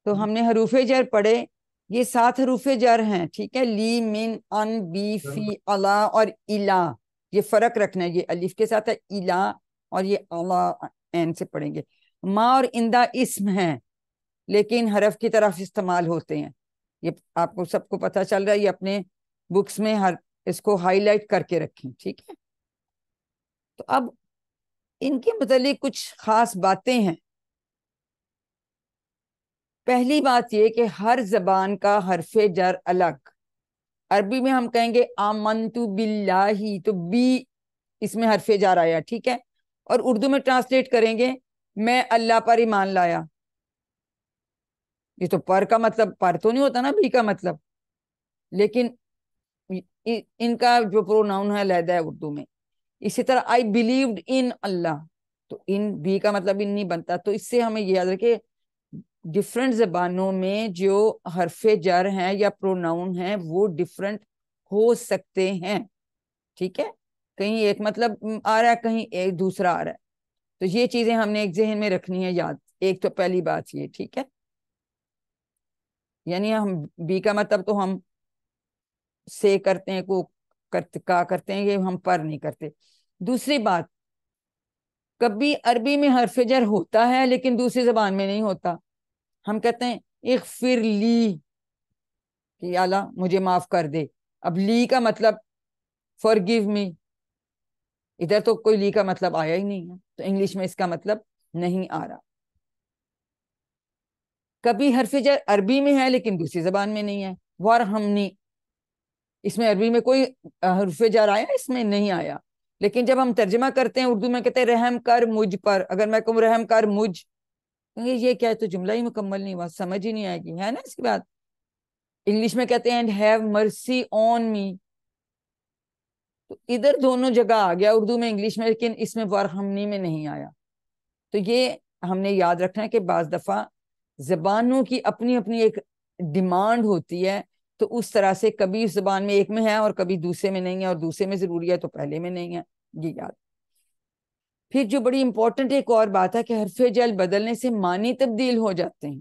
تو ہم نے حروف جر پڑھے، یہ 7 حروف جر ہیں، ٹھیک ہے، لی، من، ان، بی، فی، الا اور الا، یہ فرق رکھنا ہے، یہ الف کے ساتھ ہے الا، اور یہ الا این سے پڑھیں گے۔ ما اور اندہ اسم ہیں لیکن حرف کی طرف استعمال ہوتے ہیں، یہ آپ کو سب کو پتہ چل رہا ہے، یہ اپنے بکس میں اس کو ہائی لائٹ کر کے رکھیں، ٹھیک ہے۔ تو اب ان کے متعلق کچھ خاص باتیں ہیں۔ پہلی بات یہ کہ ہر زبان کا حرف جر الگ، عربی میں ہم کہیں گے آمنتو باللہ، تو بی اس میں حرف جر آیا، ٹھیک ہے، اور اردو میں ٹرانسلیٹ کریں گے میں اللہ پر ایمان لایا، یہ تو پر کا مطلب پر تو نہیں ہوتا نا بی کا مطلب، لیکن ان کا جو پروناؤن ہے علیحدہ ہے اردو میں۔ اسی طرح آئی بلیوڈ ان اللہ، تو ان بی کا مطلب ان نہیں بنتا، تو اس سے ہمیں یہ یاد رکھے ڈفرنٹ زبانوں میں جو حرف جر ہیں یا پروناؤن ہیں وہ ڈفرنٹ ہو سکتے ہیں، ٹھیک ہے، کہیں ایک مطلب آ رہا ہے کہیں ایک دوسرا آ رہا ہے، تو یہ چیزیں ہم نے ایک ذہن میں رکھنی ہے یاد، ایک تو پہلی بات یہ، ٹھیک ہے، یعنی ہم بی کا مطلب تو ہم سے کرتے ہیں، کو کا کرتے ہیں، یہ ہم پر نہیں کرتے۔ دوسری بات، کبھی عربی میں حرف جر ہوتا ہے لیکن دوسری زبان میں نہیں ہوتا، ہم کہتے ہیں اغفر لی کہ اللہ مجھے معاف کر دے، اب لی کا مطلب forgive me، ادھر تو کوئی لی کا مطلب آیا ہی نہیں ہے، تو انگلش میں اس کا مطلب نہیں آ رہا۔ کبھی حرف جر عربی میں ہے لیکن دوسری زبان میں نہیں ہے، ورحمنی، اس میں عربی میں کوئی حرف جر آیا، اس میں نہیں آیا، لیکن جب ہم ترجمہ کرتے ہیں اردو میں کہتے ہیں رحم کر مجھ پر، اگر میں کہوں رحم کر مجھ، یہ کیا ہے، تو جملہ ہی مکمل نہیں ہوا، سمجھ ہی نہیں آئے گی، ہے نا اس کی بات۔ انگلش میں کہتے ہیں and have mercy on me، تو ادھر دونوں جگہ آ گیا اردو میں انگلش میں، لیکن اس میں ورحمنی میں نہیں آیا، تو یہ ہم نے یاد رکھنا ہے کہ بعض دفعہ زبانوں کی اپنی اپنی ایک ڈیمانڈ ہوتی ہے، تو اس طرح سے کبھی اس زبان میں ایک میں ہے اور کبھی دوسرے میں نہیں ہے، اور دوسرے میں ضروری ہے تو پہلے میں نہیں ہے، یہ یاد۔ پھر جو بڑی امپورٹنٹ ایک اور بات ہے کہ حرف جر بدلنے سے معنی تبدیل ہو جاتے ہیں۔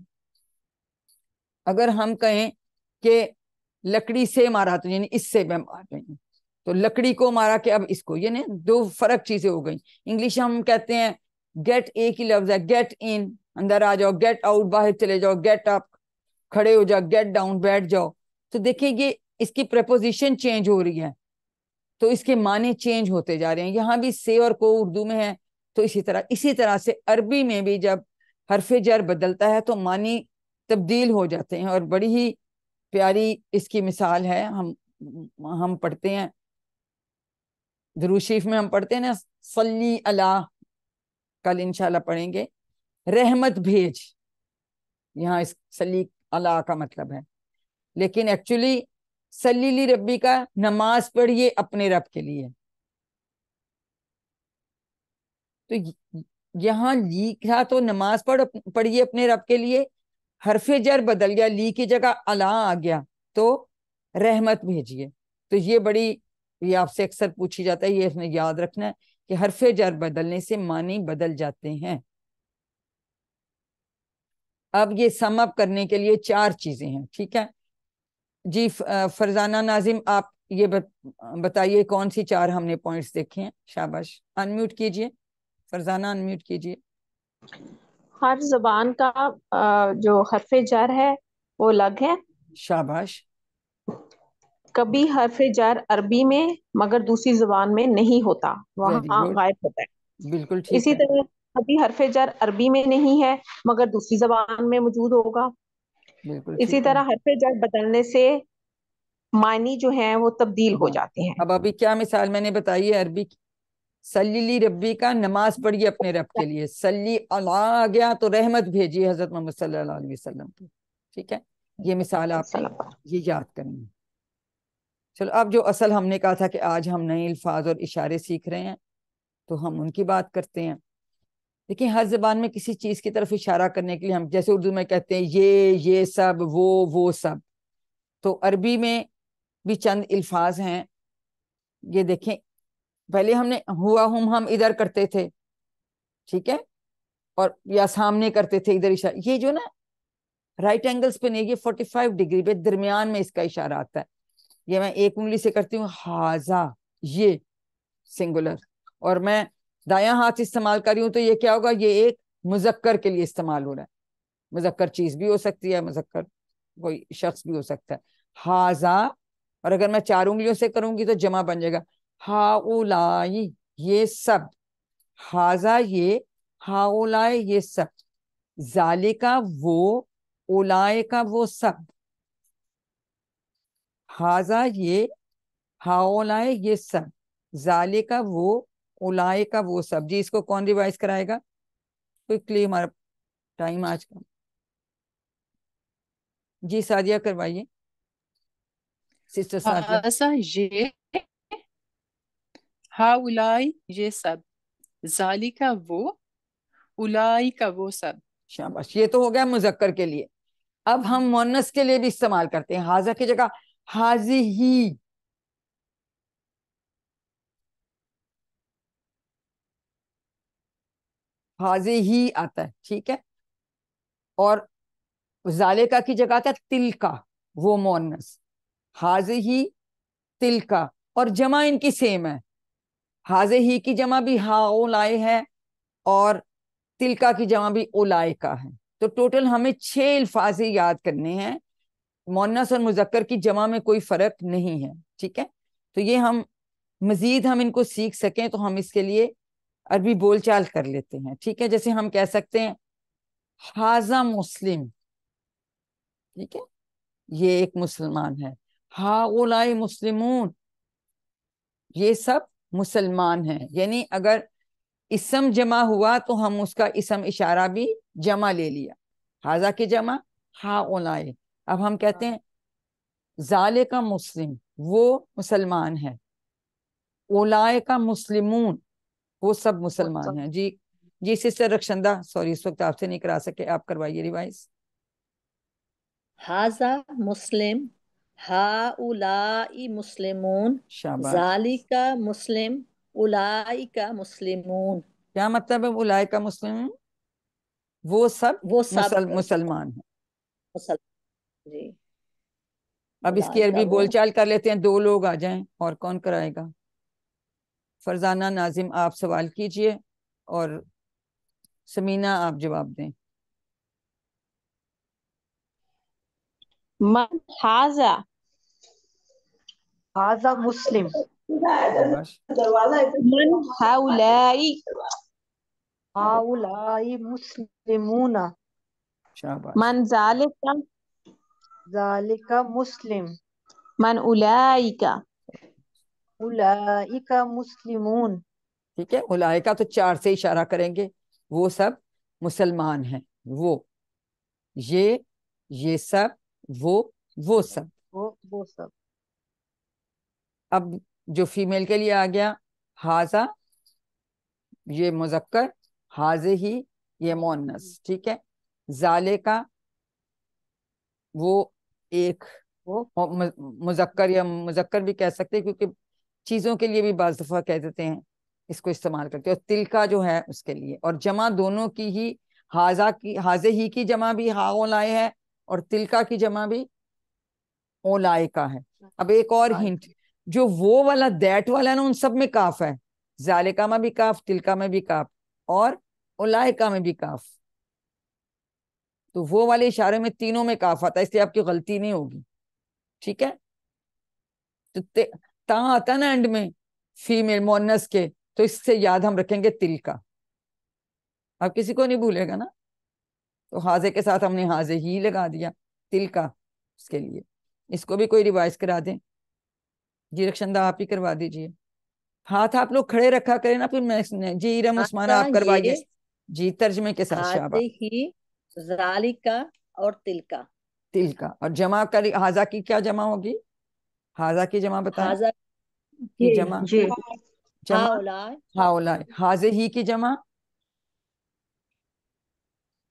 اگر ہم کہیں کہ لکڑی سے مارا، تو یعنی اس سے میں مار رہی ہوں، تو لکڑی کو مارا کہ اب اس کو، یعنی دو فرق چیزیں ہو گئی۔ انگلش ہم کہتے ہیں گیٹ، ایک ہی لفظ ہے، گیٹ ان اندر آ جاؤ، گیٹ آؤٹ باہر چلے جاؤ، گیٹ اپ کھڑے ہو جاؤ، گیٹ ڈاؤن بیٹھ جاؤ، تو دیکھیں یہ اس کی پریپوزیشن چینج ہو رہی ہے، تو اس کے معنی چینج ہوتے جا رہے ہیں، یہاں بھی سے اور کو اردو میں ہے، تو اسی طرح سے عربی میں بھی جب حرف جر بدلتا ہے تو معنی تبدیل ہو جاتے ہیں، اور بڑی ہی پیاری اس کی مثال ہے، ہم پڑھتے ہیں درود شریف میں، ہم پڑھتے ہیں نا صلی اللہ، کل انشاءاللہ پڑھیں گے رحمت بھیج، یہاں اس صلی اللہ کا مطلب ہے، لیکن ایکچولی صلی لی ربی کا نماز پڑھیے اپنے رب کے لیے، تو یہاں لی تھا تو نماز پڑھیے اپنے رب کے لیے، حرف جر بدل گیا، لی کی جگہ اللہ آ گیا، تو رحمت بھیجیے، تو یہ بڑی، یہ آپ سے اکثر پوچھی جاتا ہے، یہ اس نے یاد رکھنا ہے کہ حرف جر بدلنے سے معنی بدل جاتے ہیں۔ اب یہ سم اپ کرنے کے لیے 4 چیزیں ہیں، ٹھیک ہے جی۔ فرزانہ ناظم آپ یہ بتائیے کون سی 4 ہم نے پوائنٹس دیکھے ہیں، شاباش، انمیوٹ کیجئے فرزانہ، انمیوٹ کیجئے۔ ہر زبان کا جو حرف جر ہے وہ الگ ہے، شاباش، کبھی حرف جر عربی میں مگر دوسری زبان میں نہیں ہوتا، ویری وہاں گڈ، غائب ہوتا ہے۔ بالکل ٹھیک اسی ہے، طرح کبھی حرف جر عربی میں نہیں ہے مگر دوسری زبان میں موجود ہوگا۔ بالکل اسی ٹھیک ہے۔ طرح حرف جر بدلنے سے معنی جو ہیں وہ تبدیل ہو ہاں، جاتے ہیں۔ اب ابھی کیا مثال میں نے بتائی ہے عربی کی، صلی لی ربی کا نماز پڑھیے اپنے رب کے لیے، صلی اللہ آ گیا تو رحمت بھیجیے حضرت محمد صلی اللہ علیہ وسلم کی، ٹھیک ہے، یہ مثال آپ نے یہ یاد کرنی ہے۔ چلو اب جو اصل ہم نے کہا تھا کہ آج ہم نئے الفاظ اور اشارے سیکھ رہے ہیں، تو ہم ان کی بات کرتے ہیں۔ لیکن ہر زبان میں کسی چیز کی طرف اشارہ کرنے کے لیے ہم جیسے اردو میں کہتے ہیں یہ سب، وہ سب، تو عربی میں بھی چند الفاظ ہیں، یہ دیکھیں، پہلے ہم نے ہوا ہم ادھر کرتے تھے، ٹھیک ہے، اور یا سامنے کرتے تھے ادھر اشارہ. یہ جو نا رائٹ اینگلس پہ نہیں, یہ 45 ڈگری پہ درمیان میں اس کا اشارہ آتا ہے. یہ میں ایک انگلی سے کرتی ہوں ہاذا, یہ سنگولر, اور میں دایاں ہاتھ استعمال کر رہی ہوں تو یہ کیا ہوگا, یہ ایک مذکر کے لیے استعمال ہو رہا ہے. مذکر چیز بھی ہو سکتی ہے, مذکر کوئی شخص بھی ہو سکتا ہے. ہاذا, اور اگر میں 4 انگلیوں سے کروں گی تو جمع بن جائے گا ہاؤلائی, یہ سب. ہاذا یہ, ہاؤلائی یہ سب, ذالکا وہ, اولائے کا وہ سب. ہاذا یہ, ہاؤلائے یہ سب, ذالکا وہ, اولائے کا وہ سب. جی اس کو کون ریوائز کرائے گا کوئکلی, ہمارا ٹائم آج کا. جی سعدیہ کروائیے, سسٹر سعدیہ. ہاذا یہ, ہاؤلائی یہ سب, ذالکا وہ, اولائی کا وہ سب. شاباش, یہ تو ہو گیا مذکر کے لیے. اب ہم مؤنث کے لیے بھی استعمال کرتے ہیں. ہاذا کی جگہ ہاذی, ہاذی ہی آتا ہے, ٹھیک ہے. اور ذالکا کی جگہ آتا ہے تلکا, وہ مؤنث. ہاذی ہی, تلکا, اور جمع ان کی سیم ہے. ہاذی ہی کی جمع بھی ہاؤلائے ہے, اور تلکا کی جمع بھی اولائے کا ہے. تو ٹوٹل ہمیں 6 الفاظ یاد کرنے ہیں. مؤنث اور مذکر کی جمع میں کوئی فرق نہیں ہے, ٹھیک ہے. تو یہ ہم مزید ہم ان کو سیکھ سکیں تو ہم اس کے لیے عربی بول چال کر لیتے ہیں, ٹھیک ہے. جیسے ہم کہہ سکتے ہیں ہاذا مسلم, ٹھیک ہے, یہ ایک مسلمان ہے. ہاؤلائی مسلمون, یہ سب مسلمان ہیں. یعنی اگر اسم جمع ہوا تو ہم اس کا اسم اشارہ بھی جمع لے لیا. ہاذا کی جمع ہاؤلائی. اب ہم کہتے ہیں ذالکا مسلم, وہ مسلمان ہے. اولائے کا مسلمون, وہ سب مسلمان ہیں. جی جی سسٹر رخشندہ, سوری اس وقت آپ سے نہیں کرا سکے, آپ کروائیے ریوائز. ہاذا مسلم, ہاؤلائی مسلمون, شاباش. ذالکا مسلم, اولئک مسلمون. کیا مطلب ہے اولائے کا مسلم؟ وہ سب وہ سب مسلمان ہیں. مسلمان. جی اب اس کی اولئک عربی وہ. بول چال کر لیتے ہیں. 2 لوگ آ جائیں, اور کون کرائے گا؟ فرزانہ, ناظم آپ سوال کیجئے, اور سمینہ آپ جواب دیں. من ہاذا, هذا مسلم. شاباش. من ہاؤلائی, هؤلاء مسلمون. شاباش. من ذالک, ذلك مسلم. من اولئک, أولئك مسلمون. ٹھیک ہے, اولائے کا تو 4 سے اشارہ کریں گے. وہ سب مسلمان ہیں. وہ, یہ سب, وہ سب. وہ سب. اب جو فیمیل کے لیے آ گیا ہاذا, یہ مذکر. ہاذے ہی, یہ مؤنث, ٹھیک ہے. ذالکا, وہ ایک وہ مذکر, یا مذکر بھی کہہ سکتے ہیں کیونکہ چیزوں کے لیے بھی بعض دفعہ کہہ دیتے ہیں, اس کو استعمال کرتے ہیں. اور تلکا جو ہے اس کے لیے, اور جمع دونوں کی ہی. ہاذے ہی کی جمع بھی ہاؤلائے ہے, اور تلکا کی جمع بھی اولائے کا ہے. اب ایک اور ہنٹ, جو وہ والا دیٹ والا ہے نا, ان سب میں کاف ہے. ذالکا میں بھی کاف, تلکا میں بھی کاف, اور اولائکا میں بھی کاف. تو وہ والے اشارے میں تینوں میں کاف آتا ہے, اس لیے آپ کی غلطی نہیں ہوگی, ٹھیک ہے. تو تا آتا ہے نا اینڈ میں فیمیل مؤنث کے, تو اس سے یاد ہم رکھیں گے تلکا. اب کسی کو نہیں بھولے گا نا. تو ہاذے کے ساتھ ہم نے ہاذے ہی لگا دیا, تلکا اس کے لیے. اس کو بھی کوئی ریوائز کرا دیں. جی رخشندہ آپ ہی کروا دیجئے. ہاتھ آپ لوگ کھڑے رکھا کریں نا, پھر میں. جی ارم عثمانہ ہاذا آپ کروائیے. یہ, جی ترجمے کے ساتھ. شاباش. ہاذہ, ذالکا اور تلکا. تلکا, اور جمع کر ہاذا کی کیا جمع ہوگی؟ ہاذا کی جمع بتائیں. ہاذا کی جمع, جی جمع ہاؤلائی, ہاؤلائے. ہاذے ہی کی جمع,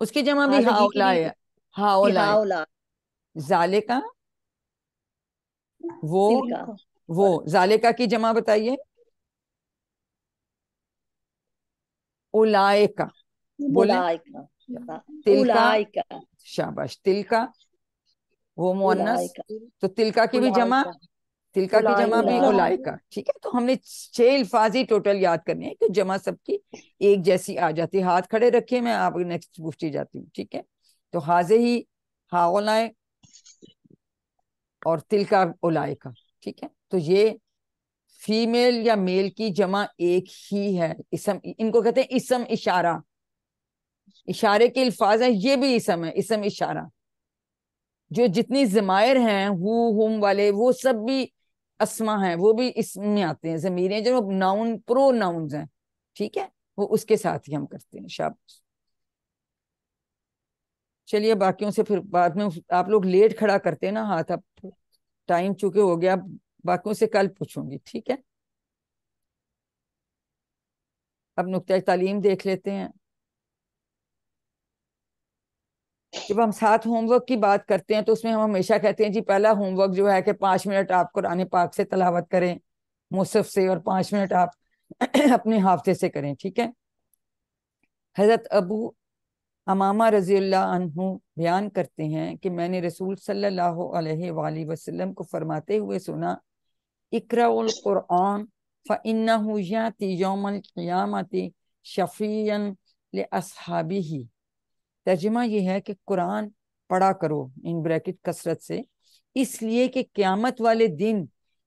اس کی جمع بھی ہاذہ ہی کی ہاؤلائے. ہاؤلائے. ہاؤلائی, ذالکا, تلکا. وہ ذالکا کی جمع بتائیے. اولائکا. بولیں اولائکا تلکا، اولائکا شاباش، تلکا وہ مؤنث، اولائکا تو تلکا کی بھی جمع، تلکا کی جمع بھی اولائکا اولائکا، ٹھیک ہے. تو ہم نے 6 الفاظ ہی ٹوٹل یاد کرنے ہیں کہ جمع سب کی ایک جیسی آ جاتی ہے. ہاتھ کھڑے رکھیے، میں آپ نیکسٹ پوچھتی جاتی ہوں، ٹھیک ہے. تو حاضے ہی ہاولائے اور تلکا اولائکا، ٹھیک ہے. تو یہ فیمیل یا میل کی جمع ایک ہی ہے. اسم، ان کو کہتے ہیں اسم اشارہ، اشارے کے الفاظ ہیں، یہ بھی اسم ہے، اسم اشارہ. جو جتنی ضمائر ہیں ہم والے، وہ سب بھی اسما ہیں، وہ بھی اسم میں آتے ہیں. ضمیریں جو ناؤن پرو ناؤنز ہیں، ٹھیک ہے، وہ اس کے ساتھ ہی ہم کرتے ہیں. شاباش. چلیے باقیوں سے پھر بعد میں، آپ لوگ لیٹ کھڑا کرتے ہیں نا ہاتھ، اب ٹائم چونکہ ہو گیا، باقیوں سے کل پوچھوں گی، ٹھیک ہے. اب نقطۂ تعلیم دیکھ لیتے ہیں. جب ہم ساتھ ہوم ورک کی بات کرتے ہیں تو اس میں ہم ہمیشہ کہتے ہیں جی پہلا ہوم ورک جو ہے کہ 5 منٹ آپ قرآن پاک سے تلاوت کریں مصحف سے، اور 5 منٹ آپ اپنے حافظے سے کریں، ٹھیک ہے. حضرت ابو امامہ رضی اللہ عنہ بیان کرتے ہیں کہ میں نے رسول صلی اللہ علیہ وآلہ وسلم کو فرماتے ہوئے سنا، اقرأوا القرآن فإنه یأتی یوم القیامۃ شفیعا لأصحابہ. ترجمہ یہ ہے کہ قرآن پڑھا کرو ان بریکٹ کثرت سے، اس لیے کہ قیامت والے دن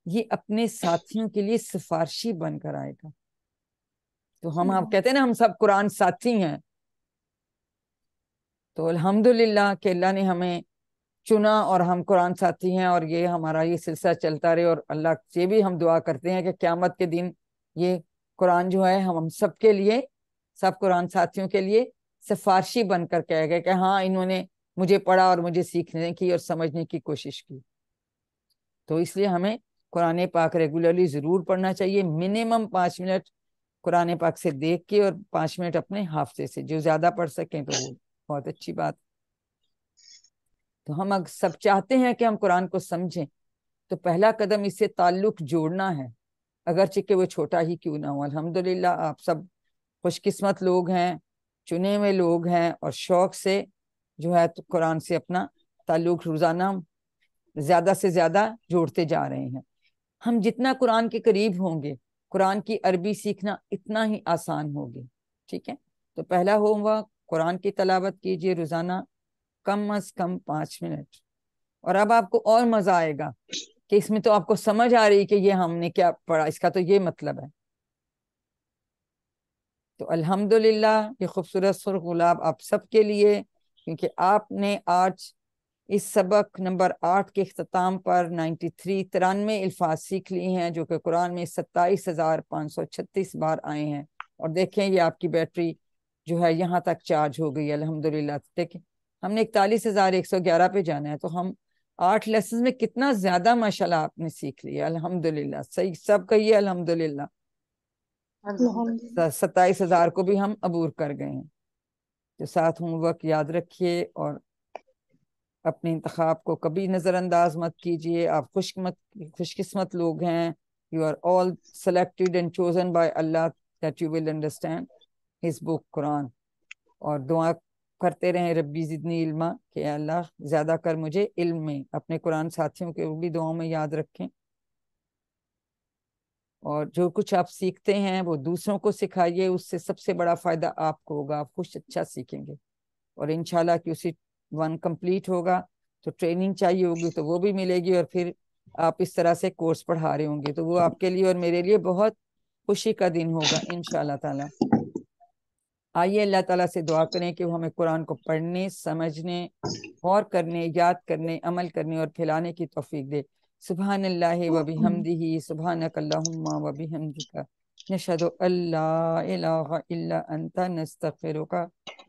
یہ اپنے ساتھیوں کے لیے سفارشی بن کر آئے گا. تو ہم آپ کہتے ہیں نا ہم سب قرآن ساتھی ہیں، تو الحمدللہ کہ اللہ نے ہمیں چنا اور ہم قرآن ساتھی ہیں، اور یہ ہمارا یہ سلسلہ چلتا رہے. اور اللہ سے بھی ہم دعا کرتے ہیں کہ قیامت کے دن یہ قرآن جو ہے ہم سب کے لیے، سب قرآن ساتھیوں کے لیے سفارشی بن کر کہے گا کہ ہاں انہوں نے مجھے پڑھا اور مجھے سیکھنے کی اور سمجھنے کی کوشش کی. تو اس لیے ہمیں قرآن پاک ریگولرلی ضرور پڑھنا چاہیے، منیمم 5 منٹ قرآن پاک سے دیکھ کے اور 5 منٹ اپنے حافظے سے. جو زیادہ پڑھ سکیں تو وہ بہت اچھی بات. تو ہم سب چاہتے ہیں کہ ہم قرآن کو سمجھیں، تو پہلا قدم اس سے تعلق جوڑنا ہے، اگرچہ کہ وہ چھوٹا ہی کیوں نہ ہو. الحمدللہ آپ سب خوش قسمت لوگ ہیں، چنے ہوئے لوگ ہیں، اور شوق سے جو ہے تو قرآن سے اپنا تعلق روزانہ زیادہ سے زیادہ جوڑتے جا رہے ہیں. ہم جتنا قرآن کے قریب ہوں گے، قرآن کی عربی سیکھنا اتنا ہی آسان ہوگی، ٹھیک ہے. تو پہلا ہوم ورک، قرآن کی تلاوت کیجئے روزانہ کم از کم 5 منٹ. اور اب آپ کو اور مزہ آئے گا کہ اس میں تو آپ کو سمجھ آ رہی کہ یہ ہم نے کیا پڑھا، اس کا تو یہ مطلب ہے. تو الحمدللہ یہ خوبصورت سرخ گلاب آپ سب کے لیے، کیونکہ آپ نے آج اس سبق نمبر 8 کے اختتام پر 93 الفاظ سیکھ لی ہیں، جو کہ قرآن میں 27,536 بار آئے ہیں. اور دیکھیں یہ آپ کی بیٹری جو ہے یہاں تک چارج ہو گئی الحمدللہ. دیکھیں ہم نے 41,111 پہ جانا ہے، تو ہم 8 لیسنز میں کتنا زیادہ ماشاءاللہ آپ نے سیکھ لیا. الحمدللہ، صحیح سب کہیے الحمدللہ. 27,000 کو بھی ہم عبور کر گئے ہیں. تو ساتھ ہوم ورک یاد رکھیے اور اپنے انتخاب کو کبھی نظر انداز مت کیجیے. آپ خوش قسمت لوگ ہیں. You are all selected and chosen by Allah that you will understand His book قرآن. اور دعا کرتے رہیں ربی زدنی علما، کہ اللہ زیادہ کر مجھے علم میں. اپنے قرآن ساتھیوں کے بھی دعاؤں میں یاد رکھیں، اور جو کچھ آپ سیکھتے ہیں وہ دوسروں کو سکھائیے. اس سے سب سے بڑا فائدہ آپ کو ہوگا، آپ کچھ اچھا سیکھیں گے. اور انشاءاللہ کہ اسی 1 کمپلیٹ ہوگا تو ٹریننگ چاہیے ہوگی تو وہ بھی ملے گی، اور پھر آپ اس طرح سے کورس پڑھا رہے ہوں گے تو وہ آپ کے لیے اور میرے لیے بہت خوشی کا دن ہوگا انشاءاللہ تعالی. آئیے اللہ تعالیٰ سے دعا کریں کہ وہ ہمیں قرآن کو پڑھنے، سمجھنے، غور کرنے، یاد کرنے، عمل کرنے اور پھیلانے کی توفیق دے. سبحان اللہ و بحمدہ، سبحانک اللہم و بحمدک، نشہد ان لا الہ الا انت، نستغفرک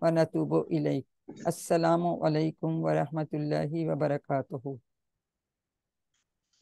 و نتوب الیک. السلام علیکم ورحمۃ اللہ وبرکاتہ.